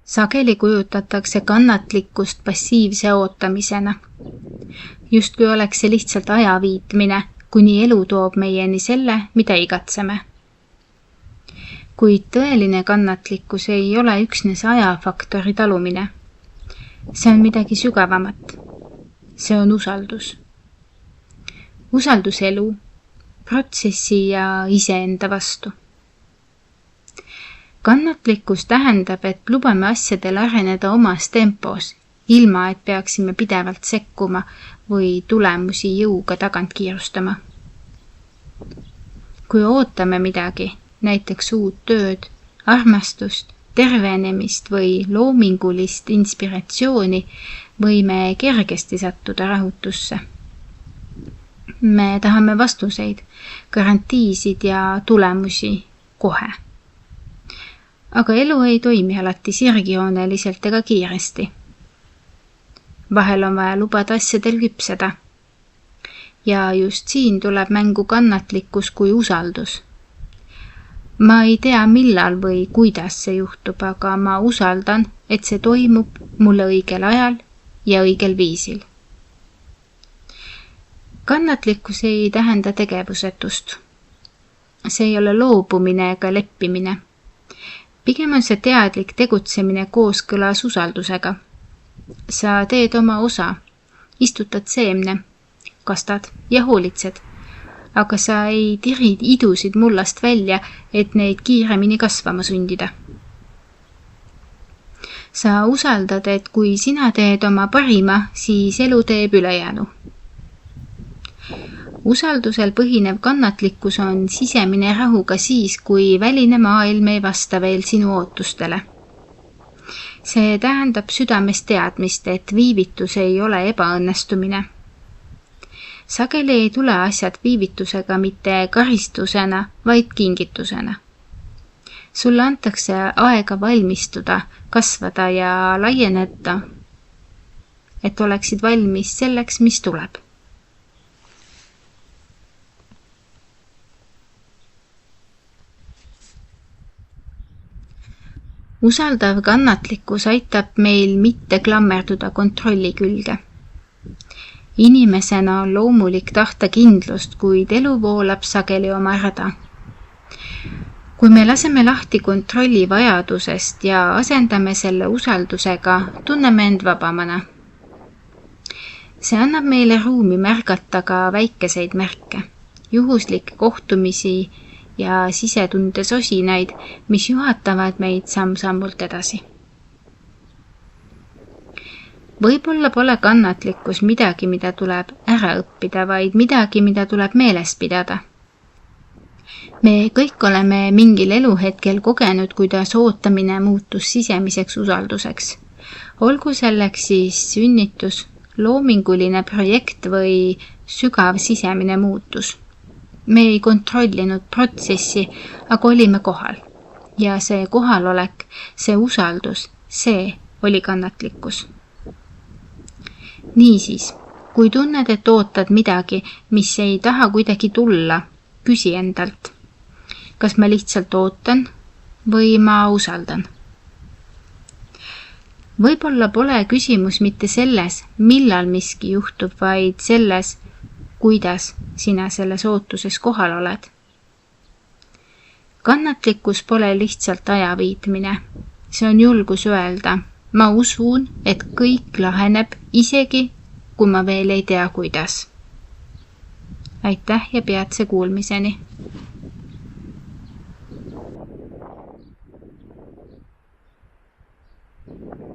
Sageli kujutatakse kannatlikkust passiivse ootamisena. Justkui oleks see lihtsalt aja viitmine, kuni elu toob meieni selle, mida igatseme. Kuid tõeline kannatlikkus ei ole üksnes ajafaktori talumine. See on midagi sügavamat. See on usaldus. Usaldus elu, protsessi ja iseenda vastu. Kannatlikkus tähendab, et lubame asjadel areneda omas tempos, ilma et peaksime pidevalt sekkuma või tulemusi jõuga tagant kiirustama. Kui ootame midagi, näiteks uut tööd, armastust, tervenemist või loomingulist inspiratsiooni, võime kergesti sattuda rahutusse. Me tahame vastuseid, garantiisid ja tulemusi kohe. Aga elu ei toimi alati sirgjooneliselt ega kiiresti. Vahel on vaja lubada asjadel küpseda. Ja just siin tuleb mängu kannatlikkus kui usaldus. Ma ei tea, millal või kuidas see juhtub, aga ma usaldan, et see toimub mulle õigel ajal ja õigel viisil. Kannatlikkus ei tähenda tegevusetust. See ei ole loobumine ega leppimine. Pigem on see teadlik tegutsemine kooskõlas usaldusega. Sa teed oma osa, istutad seemne, kastad ja hoolitsed, aga sa ei tiri idusid mullast välja, et neid kiiremini kasvama sundida. Sa usaldad, et kui sina teed oma parima, siis elu teeb ülejäänu. Usaldusel põhinev kannatlikkus on sisemine rahu ka siis, kui väline maailm ei vasta veel sinu ootustele. See tähendab südames teadmist, et viivitus ei ole ebaõnnestumine. Sageli ei tule asjad viivitusega mitte karistusena, vaid kingitusena. Sulle antakse aega valmistuda, kasvada ja laieneda, et oleksid valmis selleks, mis tuleb. Usaldav kannatlikkus aitab meil mitte klammerduda kontrolli külge. Inimesena on loomulik tahta kindlust, kuid elu voolab sageli oma rada. Kui me laseme lahti kontrolli vajadusest ja asendame selle usaldusega, tunneme end vabamana. See annab meile ruumi märgata ka väikeseid märke, juhuslikke kohtumisi ja sisetundes osinaid, mis juhatavad meid samm-sammult edasi. Võib-olla pole kannatlikkus midagi, mida tuleb ära õppida, vaid midagi, mida tuleb meeles pidada. Me kõik oleme mingil eluhetkel kogenud, kuidas ootamine muutus sisemiseks usalduseks. Olgu selleks siis sünnitus, loominguline projekt või sügav sisemine muutus. Me ei kontrollinud protsessi, aga olime kohal. Ja see kohalolek, see usaldus, see oli kannatlikkus. Niisiis, kui tunned, et ootad midagi, mis ei taha kuidagi tulla, küsi endalt. Kas ma lihtsalt ootan või ma usaldan? Võib-olla pole küsimus mitte selles, millal miski juhtub, vaid selles, kuidas sina selles ootuses kohal oled. Kannatlikkus pole lihtsalt aja viitmine. See on julgus öelda, ma usun, et kõik laheneb, isegi kui ma veel ei tea, kuidas. Aitäh ja peatse kuulmiseni!